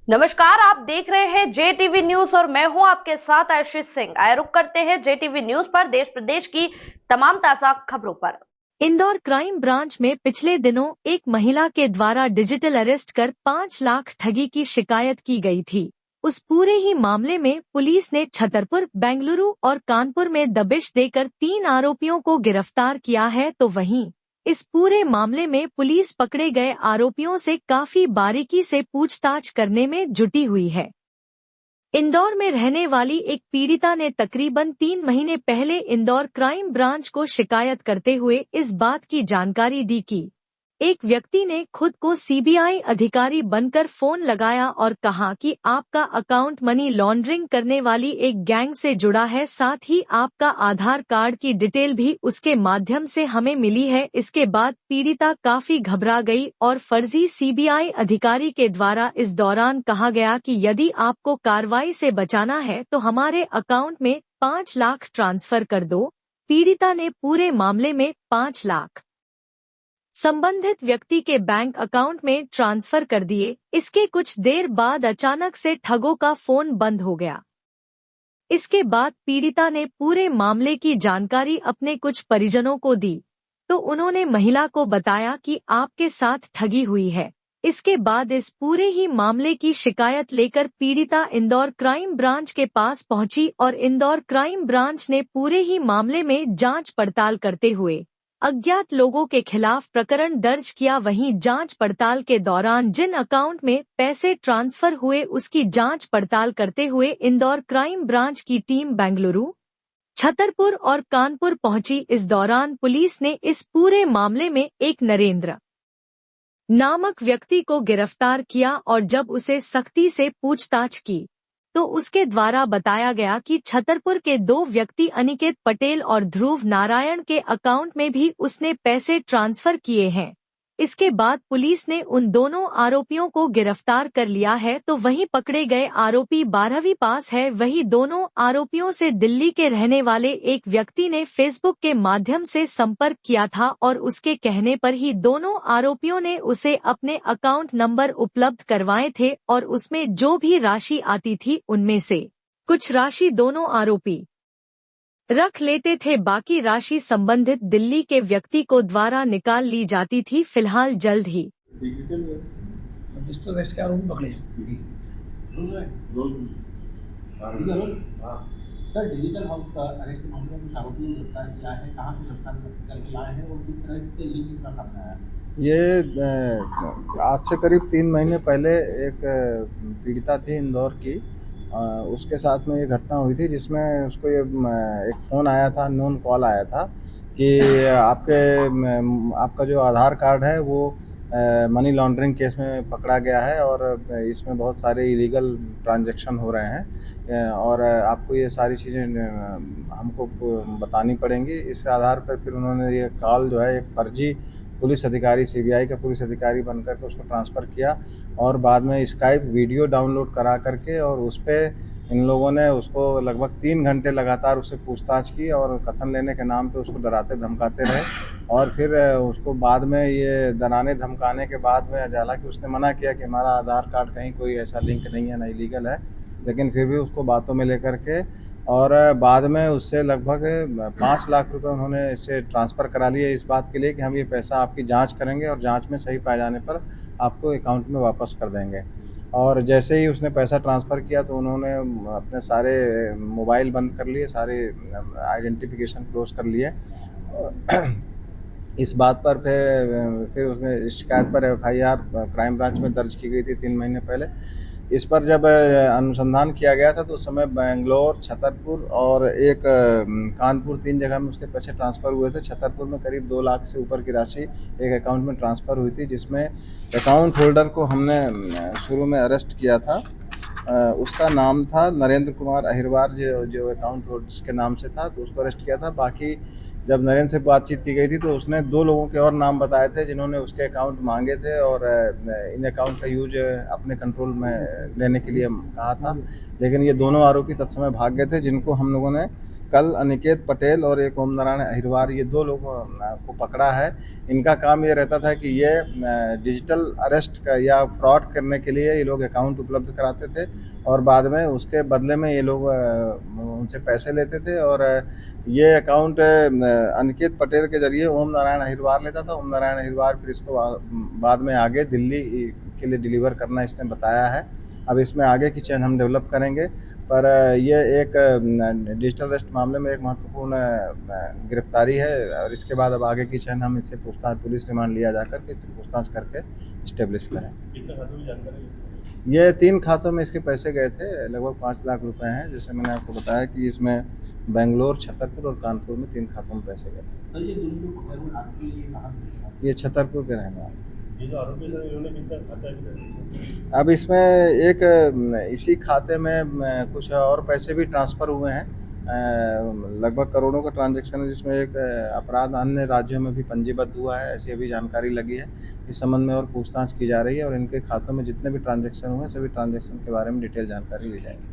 नमस्कार, आप देख रहे हैं जेटीवी न्यूज और मैं हूं आपके साथ आशीष सिंह। आइए रुक करते हैं जेटीवी न्यूज पर देश प्रदेश की तमाम ताजा खबरों पर। इंदौर क्राइम ब्रांच में पिछले दिनों एक महिला के द्वारा डिजिटल अरेस्ट कर 5 लाख ठगी की शिकायत की गई थी। उस पूरे ही मामले में पुलिस ने छतरपुर, बेंगलुरु और कानपुर में दबिश देकर 3 आरोपियों को गिरफ्तार किया है। तो वहीं इस पूरे मामले में पुलिस पकड़े गए आरोपियों से काफी बारीकी से पूछताछ करने में जुटी हुई है। इंदौर में रहने वाली एक पीड़िता ने तकरीबन 3 महीने पहले इंदौर क्राइम ब्रांच को शिकायत करते हुए इस बात की जानकारी दी कि एक व्यक्ति ने खुद को सीबीआई अधिकारी बनकर फोन लगाया और कहा कि आपका अकाउंट मनी लॉन्ड्रिंग करने वाली एक गैंग से जुड़ा है, साथ ही आपका आधार कार्ड की डिटेल भी उसके माध्यम से हमें मिली है। इसके बाद पीड़िता काफी घबरा गई और फर्जी सीबीआई अधिकारी के द्वारा इस दौरान कहा गया कि यदि आपको कार्रवाई से बचाना है तो हमारे अकाउंट में 5 लाख ट्रांसफर कर दो। पीड़िता ने पूरे मामले में 5 लाख संबंधित व्यक्ति के बैंक अकाउंट में ट्रांसफर कर दिए। इसके कुछ देर बाद अचानक से ठगों का फोन बंद हो गया। इसके बाद पीड़िता ने पूरे मामले की जानकारी अपने कुछ परिजनों को दी तो उन्होंने महिला को बताया कि आपके साथ ठगी हुई है। इसके बाद इस पूरे ही मामले की शिकायत लेकर पीड़िता इंदौर क्राइम ब्रांच के पास पहुंची और इंदौर क्राइम ब्रांच ने पूरे ही मामले में जांच पड़ताल करते हुए अज्ञात लोगों के खिलाफ प्रकरण दर्ज किया। वहीं जांच पड़ताल के दौरान जिन अकाउंट में पैसे ट्रांसफर हुए उसकी जांच पड़ताल करते हुए इंदौर क्राइम ब्रांच की टीम बेंगलुरु, छतरपुर और कानपुर पहुंची। इस दौरान पुलिस ने इस पूरे मामले में एक नरेंद्र नामक व्यक्ति को गिरफ्तार किया और जब उसे सख्ती से पूछताछ की तो उसके द्वारा बताया गया कि छतरपुर के 2 व्यक्ति अनिकेत पटेल और ध्रुव नारायण के अकाउंट में भी उसने पैसे ट्रांसफर किए हैं। इसके बाद पुलिस ने उन दोनों आरोपियों को गिरफ्तार कर लिया है। तो वहीं पकड़े गए आरोपी 12वीं पास है। वहीं दोनों आरोपियों से दिल्ली के रहने वाले एक व्यक्ति ने फेसबुक के माध्यम से संपर्क किया था और उसके कहने पर ही दोनों आरोपियों ने उसे अपने अकाउंट नंबर उपलब्ध करवाए थे और उसमें जो भी राशि आती थी उनमें से कुछ राशि दोनों आरोपी रख लेते थे, बाकी राशि संबंधित दिल्ली के व्यक्ति को द्वारा निकाल ली जाती थी। फिलहाल जल्द ही डिजिटल अरेस्ट के आरोपी पकड़े सर, डिजिटल अरेस्ट के मामले में कुछ आरोपियों को गिरफ्तार किया है। कहाँ से गिरफ्तार करके लाए हैं और किस तरह से ये कितना सामने आया? ये आज से करीब 3 महीने पहले एक पीड़िता थी इंदौर की, उसके साथ में ये घटना हुई थी जिसमें उसको ये एक फ़ोन आया था, अननोन कॉल आया था कि आपका जो आधार कार्ड है वो मनी लॉन्ड्रिंग केस में पकड़ा गया है और इसमें बहुत सारे इलीगल ट्रांजैक्शन हो रहे हैं और आपको ये सारी चीज़ें हमको बतानी पड़ेंगी। इस आधार पर फिर उन्होंने ये कॉल जो है एक फर्जी पुलिस अधिकारी, सीबीआई का पुलिस अधिकारी बनकर के उसको ट्रांसफ़र किया और बाद में स्काइप वीडियो डाउनलोड करा करके और उस पर इन लोगों ने उसको लगभग 3 घंटे लगातार उससे पूछताछ की और कथन लेने के नाम पे उसको डराते धमकाते रहे और फिर उसको बाद में ये डराने धमकाने के बाद में, हालांकि उसने मना किया कि हमारा आधार कार्ड कहीं कोई ऐसा लिंक नहीं है, ना इलीगल है, लेकिन फिर भी उसको बातों में लेकर के और बाद में उससे लगभग 5 लाख रुपए उन्होंने इससे ट्रांसफ़र करा लिए इस बात के लिए कि हम ये पैसा आपकी जांच करेंगे और जांच में सही पाए जाने पर आपको अकाउंट में वापस कर देंगे। और जैसे ही उसने पैसा ट्रांसफ़र किया तो उन्होंने अपने सारे मोबाइल बंद कर लिए, सारे आइडेंटिफिकेशन क्लोज कर लिए। इस बात पर फिर उसने शिकायत पर FIR क्राइम ब्रांच में दर्ज की गई थी 3 महीने पहले। इस पर जब अनुसंधान किया गया था तो उस समय बेंगलोर, छतरपुर और एक कानपुर 3 जगह में उसके पैसे ट्रांसफ़र हुए थे। छतरपुर में करीब 2 लाख से ऊपर की राशि एक अकाउंट में ट्रांसफ़र हुई थी, जिसमें अकाउंट होल्डर को हमने शुरू में अरेस्ट किया था। उसका नाम था नरेंद्र कुमार अहिरवार, जो अकाउंट होल्डर जिसके नाम से था, तो उसको अरेस्ट किया था। बाकी जब नरेंद्र से बातचीत की गई थी तो उसने 2 लोगों के और नाम बताए थे जिन्होंने उसके अकाउंट मांगे थे और इन अकाउंट का यूज अपने कंट्रोल में लेने के लिए कहा था, लेकिन ये दोनों आरोपी तत्समय भाग गए थे, जिनको हम लोगों ने कल अनिकेत पटेल और एक ओम नारायण अहिरवार, ये 2 लोगों को पकड़ा है। इनका काम ये रहता था कि ये डिजिटल अरेस्ट का या फ्रॉड करने के लिए ये लोग अकाउंट उपलब्ध कराते थे और बाद में उसके बदले में ये लोग उनसे पैसे लेते थे। और ये अकाउंट अनिकेत पटेल के जरिए ओम नारायण अहिरवार लेता था। ओम नारायण अहिरवार फिर इसको बाद में आगे दिल्ली के लिए डिलीवर करना इसने बताया है। अब इसमें आगे की चेन हम डेवलप करेंगे, पर ये एक डिजिटल अरेस्ट मामले में एक महत्वपूर्ण गिरफ्तारी है और इसके बाद अब आगे की चेन हम इससे पूछताछ, पुलिस रिमांड लिया जाकर के इससे पूछताछ करके इस्टेब्लिश करें। ये 3 खातों में इसके पैसे गए थे, लगभग 5 लाख रुपए हैं। जैसे मैंने आपको बताया कि इसमें बेंगलोर, छतरपुर और कानपुर में 3 खातों में पैसे गए थे। ये छतरपुर के रहने वाले। अब इसमें एक इसी खाते में कुछ और पैसे भी ट्रांसफ़र हुए हैं, लगभग करोड़ों का ट्रांजैक्शन है, जिसमें एक अपराध अन्य राज्यों में भी पंजीबद्ध हुआ है, ऐसी अभी जानकारी लगी है। इस संबंध में और पूछताछ की जा रही है और इनके खातों में जितने भी ट्रांजैक्शन हुए सभी ट्रांजैक्शन के बारे में डिटेल जानकारी ली जाएगी।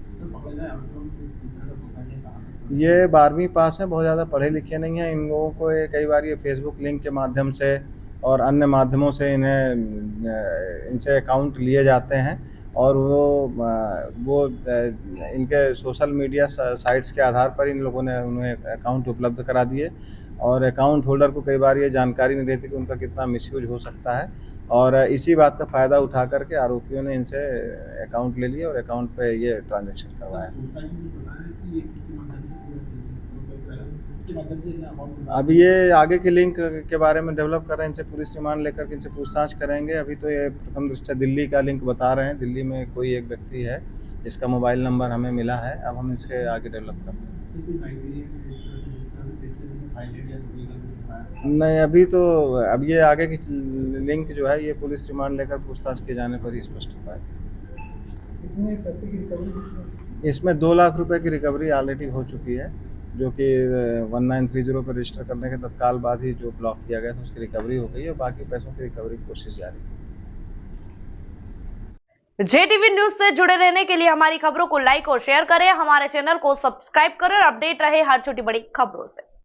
ये 12वीं पास हैं, बहुत ज़्यादा पढ़े लिखे नहीं हैं। इन लोगों को कई बार ये फेसबुक लिंक के माध्यम से और अन्य माध्यमों से इनसे अकाउंट लिए जाते हैं और वो इनके सोशल मीडिया साइट्स के आधार पर इन लोगों ने उन्हें अकाउंट उपलब्ध करा दिए और अकाउंट होल्डर को कई बार ये जानकारी नहीं रहती कि उनका कितना मिसयूज हो सकता है और इसी बात का फ़ायदा उठा करके आरोपियों ने इनसे अकाउंट ले लिया और अकाउंट पे ये ट्रांजैक्शन करवाया। अब ये आगे के लिंक के बारे में डेवलप कर रहे हैं, इनसे पुलिस रिमांड लेकर के इनसे पूछताछ करेंगे। अभी तो ये प्रथम दृष्टया दिल्ली का लिंक बता रहे हैं, दिल्ली में कोई एक व्यक्ति है जिसका मोबाइल नंबर हमें मिला है। अब हम इसके आगे डेवलप कर रहे हैं। नहीं, अभी तो अब ये आगे की लिंक जो है ये पुलिस रिमांड लेकर पूछताछ किए जाने पर ही स्पष्ट हो पाएगा। इसमें 2 लाख रुपए की रिकवरी ऑलरेडी हो चुकी है, जो कि 1930 पर रजिस्टर करने के तत्काल बाद ही जो ब्लॉक किया गया था उसकी रिकवरी हो गई है। बाकी पैसों की रिकवरी की कोशिश जारी है। JTV न्यूज से जुड़े रहने के लिए हमारी खबरों को लाइक और शेयर करें, हमारे चैनल को सब्सक्राइब करें और अपडेट रहे हर छोटी बड़ी खबरों से।